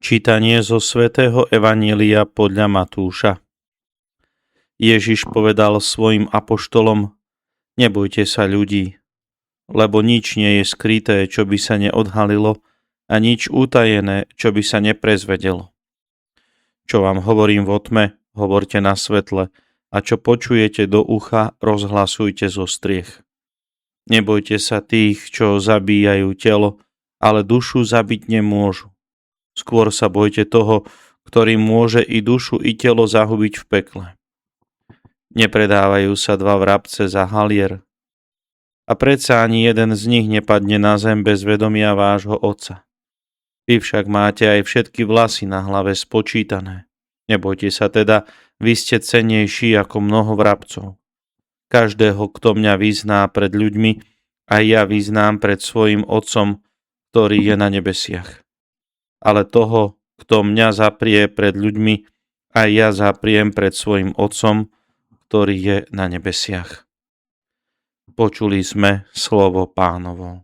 Čítanie zo svätého Evanjelia podľa Matúša. Ježiš povedal svojim apoštolom: Nebojte sa ľudí, lebo nič nie je skryté, čo by sa neodhalilo, a nič utajené, čo by sa neprezvedelo. Čo vám hovorím vo tme, hovorte na svetle, a čo počujete do ucha, rozhlasujte zo striech. Nebojte sa tých, čo zabíjajú telo, ale dušu zabiť nemôžu. Skôr sa bojte toho, ktorý môže i dušu, i telo zahubiť v pekle. Nepredávajú sa dva vrabce za halier. A predsa ani jeden z nich nepadne na zem bez vedomia vášho Otca. Vy však máte aj všetky vlasy na hlave spočítané. Nebojte sa teda, vy ste cennejší ako mnoho vrabcov. Každého, kto mňa vyzná pred ľuďmi, aj ja vyznám pred svojim Otcom, ktorý je na nebesiach. Ale toho, kto mňa zaprie pred ľuďmi, aj ja zapriem pred svojim Otcom, ktorý je na nebesiach. Počuli sme slovo Pánovo.